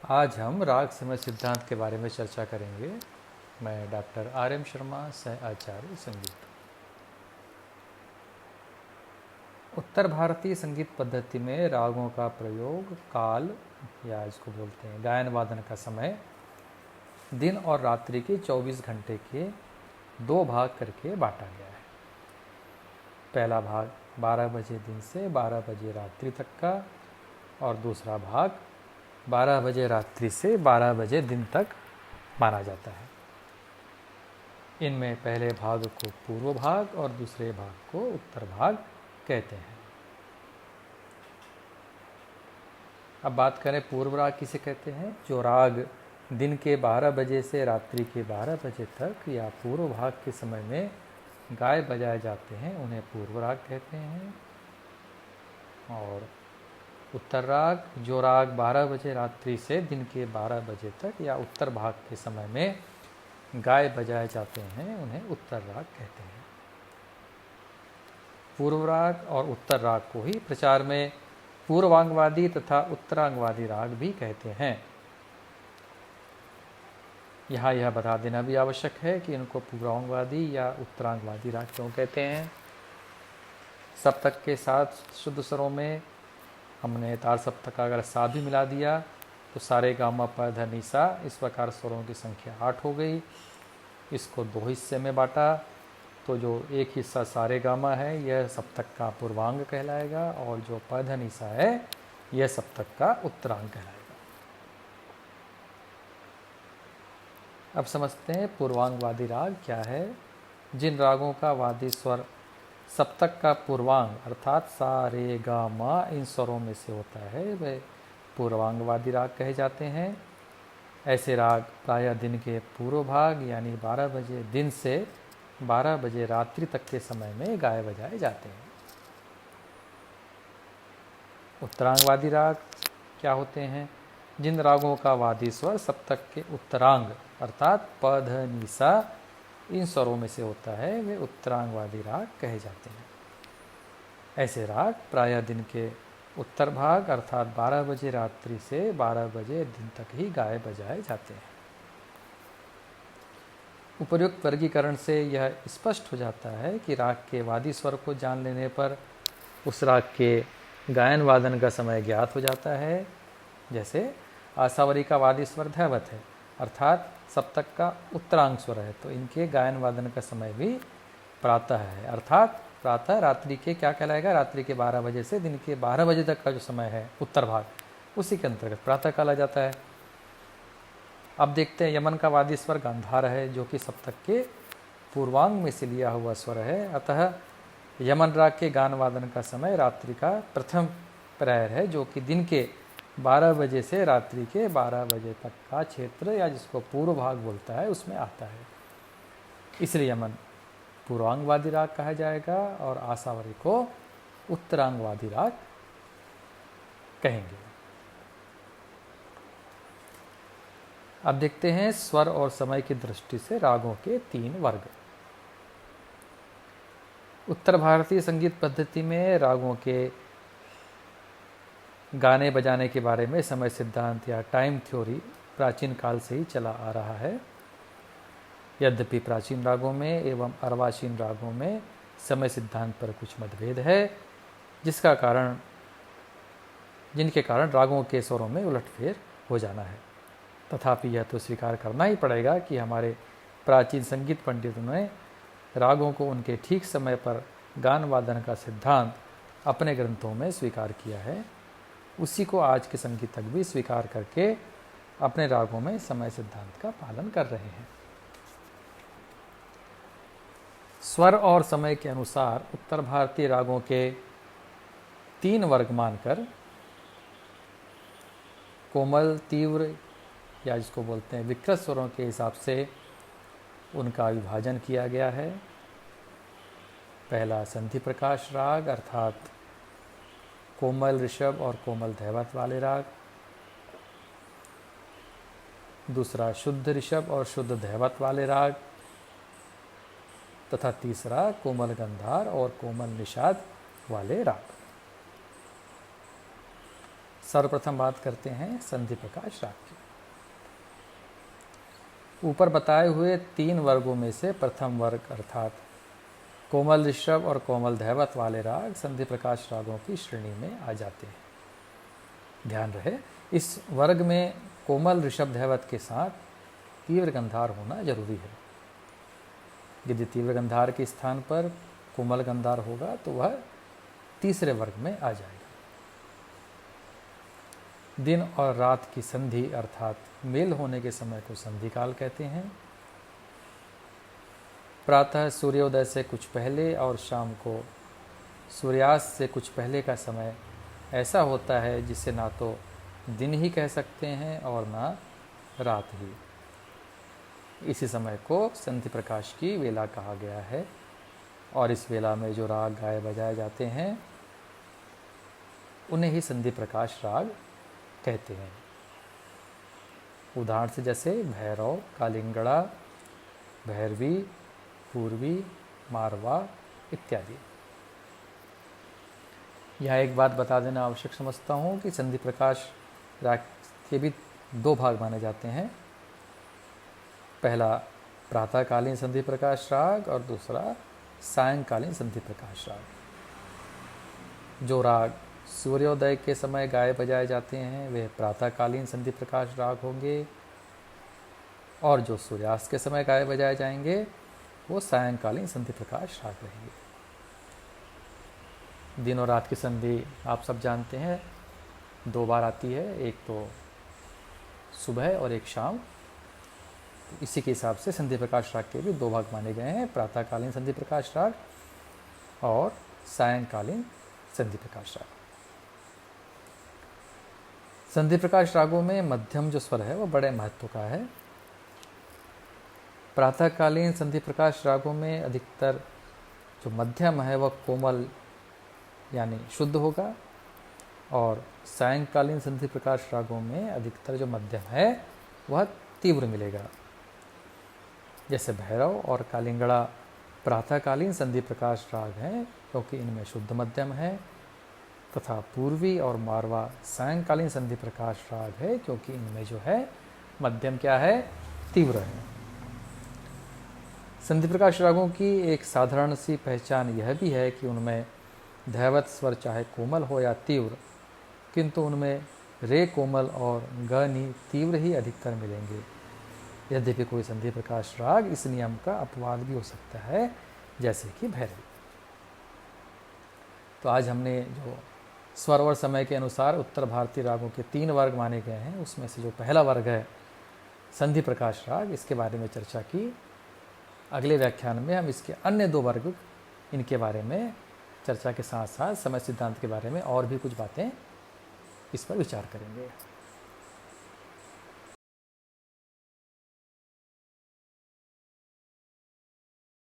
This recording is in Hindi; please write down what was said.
आज हम राग समय सिद्धांत के बारे में चर्चा करेंगे। मैं डॉक्टर RM शर्मा, सह आचार्य संगीत। उत्तर भारतीय संगीत पद्धति में रागों का प्रयोग काल या इसको बोलते हैं गायन वादन का समय दिन और रात्रि के 24 घंटे के 2 भाग करके बांटा गया है। पहला भाग 12 बजे दिन से 12 बजे रात्रि तक का और दूसरा भाग 12 बजे रात्रि से 12 बजे दिन तक माना जाता है। इनमें पहले भाग को पूर्व भाग और दूसरे भाग को उत्तर भाग कहते हैं। अब बात करें पूर्व राग किसे कहते हैं। जो राग दिन के 12 बजे से रात्रि के 12 बजे तक या पूर्व भाग के समय में गाए बजाए जाते हैं उन्हें पूर्व राग कहते हैं। और उत्तर राग जो राग 12 बजे रात्रि से दिन के 12 बजे तक या उत्तर भाग के समय में गाए बजाए जाते हैं उन्हें उत्तर राग कहते हैं। पूर्व राग और उत्तर राग को ही प्रचार में पूर्वांगवादी तथा उत्तरांगवादी राग भी कहते हैं। यहाँ यह बता देना भी आवश्यक है कि इनको पूर्वांगवादी या उत्तरांगवादी राग क्यों कहते हैं। सप्तक के साथ शुद्ध स्वरों में हमने तार सप्तक का अगर सा भी मिला दिया तो सारे गामा प ध नि सा, इस प्रकार स्वरों की संख्या 8 हो गई। इसको 2 हिस्से में बांटा तो जो एक हिस्सा सारे गामा है यह सप्तक का पूर्वांग कहलाएगा और जो प ध नि सा है यह सप्तक का उत्तरांग कहलाएगा। अब समझते हैं पूर्वांगवादी राग क्या है। जिन रागों का वादी स्वर सप्तक का पूर्वांग अर्थात सा रे गा मा इन स्वरों में से होता है वे पूर्वांगवादी राग कहे जाते हैं। ऐसे राग प्रायः दिन के पूर्व भाग यानी 12 बजे दिन से 12 बजे रात्रि तक के समय में गाए बजाए जाते हैं। उत्तरांगवादी राग क्या होते हैं। जिन रागों का वादी स्वर सप्तक के उत्तरांग अर्थात प ध नि सा इन स्वरों में से होता है वे उत्तरांगवादी राग कहे जाते हैं। ऐसे राग प्रायः दिन के उत्तर भाग अर्थात 12 बजे रात्रि से 12 बजे दिन तक ही गाए बजाए जाते हैं। उपर्युक्त वर्गीकरण से यह स्पष्ट हो जाता है कि राग के वादी स्वर को जान लेने पर उस राग के गायन वादन का समय ज्ञात हो जाता है। जैसे आसावरी का वादी स्वर धैवत है अर्थात सप्तक का उत्तरांग स्वर है तो इनके गायन वादन का समय भी प्रातः है अर्थात प्रातः रात्रि के क्या कहलाएगा, रात्रि के 12 बजे से दिन के 12 बजे तक का जो समय है उत्तर भाग उसी के अंतर्गत प्रातः काला जाता है। अब देखते हैं यमन का वादी स्वर गांधार है जो कि सप्तक के पूर्वांग में से लिया हुआ स्वर है। अतः यमन राग के गान वादन का समय रात्रि का प्रथम प्रहर है जो कि दिन के 12 बजे से रात्रि के 12 बजे तक का क्षेत्र या जिसको पूर्व भाग बोलता है उसमें आता है। इसलिए यमन पूर्वांगवादी राग कहा जाएगा और आसावरी को उत्तरांगवादी राग कहेंगे। अब देखते हैं स्वर और समय की दृष्टि से रागों के 3 वर्ग। उत्तर भारतीय संगीत पद्धति में रागों के गाने बजाने के बारे में समय सिद्धांत या टाइम थ्योरी प्राचीन काल से ही चला आ रहा है। यद्यपि प्राचीन रागों में एवं अर्वाचीन रागों में समय सिद्धांत पर कुछ मतभेद है जिनके कारण रागों के स्वरों में उलटफेर हो जाना है। तथापि यह तो स्वीकार करना ही पड़ेगा कि हमारे प्राचीन संगीत पंडितों ने रागों को उनके ठीक समय पर गान वादन का सिद्धांत अपने ग्रंथों में स्वीकार किया है। उसी को आज के संगीतज्ञ भी स्वीकार करके अपने रागों में समय सिद्धांत का पालन कर रहे हैं। स्वर और समय के अनुसार उत्तर भारतीय रागों के 3 वर्ग मानकर कोमल, तीव्र या जिसको बोलते हैं विकृत स्वरों के हिसाब से उनका विभाजन किया गया है। पहला संधि प्रकाश राग अर्थात कोमल ऋषभ और कोमल धैवत वाले राग। दूसरा शुद्ध ऋषभ और शुद्ध धैवत वाले राग तथा तीसरा कोमल गंधार और कोमल निषाद वाले राग। सर्वप्रथम बात करते हैं संधि प्रकाश राग की। ऊपर बताए हुए 3 वर्गों में से प्रथम वर्ग अर्थात कोमल ऋषभ और कोमल धैवत वाले राग संधि प्रकाश रागों की श्रेणी में आ जाते हैं। ध्यान रहे, इस वर्ग में कोमल ऋषभ धैवत के साथ तीव्र गंधार होना जरूरी है। यदि तीव्र गंधार के स्थान पर कोमल गंधार होगा तो वह तीसरे वर्ग में आ जाएगा। दिन और रात की संधि अर्थात मेल होने के समय को संधि काल कहते हैं। प्रातः सूर्योदय से कुछ पहले और शाम को सूर्यास्त से कुछ पहले का समय ऐसा होता है जिसे ना तो दिन ही कह सकते हैं और ना रात ही। इसी समय को संधि प्रकाश की वेला कहा गया है और इस वेला में जो राग गाए बजाए जाते हैं उन्हें ही संधि प्रकाश राग कहते हैं। उदाहरण से जैसे भैरव, कालिंगड़ा, भैरवी, पूर्वी, मारवा इत्यादि। यहाँ एक बात बता देना आवश्यक समझता हूँ कि संधि प्रकाश राग के भी 2 भाग माने जाते हैं। पहला प्रातःकालीन संधि प्रकाश राग और दूसरा सायंकालीन संधि प्रकाश राग। जो राग सूर्योदय के समय गाए बजाए जाते हैं वे प्रातःकालीन संधि प्रकाश राग होंगे और जो सूर्यास्त के समय गाए बजाए जाएंगे वो सायंकालीन संधि प्रकाश राग रहेंगे। दिन और रात की संधि आप सब जानते हैं 2 बार आती है, एक तो सुबह और एक शाम। इसी के हिसाब से संधि प्रकाश राग के भी 2 भाग माने गए हैं, प्रातःकालीन संधि प्रकाश राग और सायंकालीन संधि प्रकाश राग। संधि प्रकाश रागों में मध्यम जो स्वर है वो बड़े महत्व का है। प्रातःकालीन संधि प्रकाश रागों में अधिकतर जो मध्यम है वह कोमल यानी शुद्ध होगा और सायंकालीन संधि प्रकाश रागों में अधिकतर जो मध्यम है वह तीव्र मिलेगा। जैसे भैरव और कालिंगड़ा प्रातःकालीन संधि प्रकाश राग हैं क्योंकि इनमें शुद्ध मध्यम है, तथा पूर्वी और मारवा सायंकालीन संधि प्रकाश राग है क्योंकि इनमें जो है मध्यम क्या है, तीव्र है। संधि प्रकाश रागों की एक साधारण सी पहचान यह भी है कि उनमें धैवत स्वर चाहे कोमल हो या तीव्र, किंतु उनमें रे कोमल और ग नी तीव्र ही अधिकतर मिलेंगे। यद्यपि कोई संधि प्रकाश राग इस नियम का अपवाद भी हो सकता है, जैसे कि भैरवी। तो आज हमने जो स्वर और समय के अनुसार उत्तर भारतीय रागों के 3 वर्ग माने गए हैं उसमें से जो पहला वर्ग है संधि प्रकाश राग, इसके बारे में चर्चा की। अगले व्याख्यान में हम इसके अन्य 2 वर्ग इनके बारे में चर्चा के साथ साथ समय सिद्धांत के बारे में और भी कुछ बातें इस पर विचार करेंगे।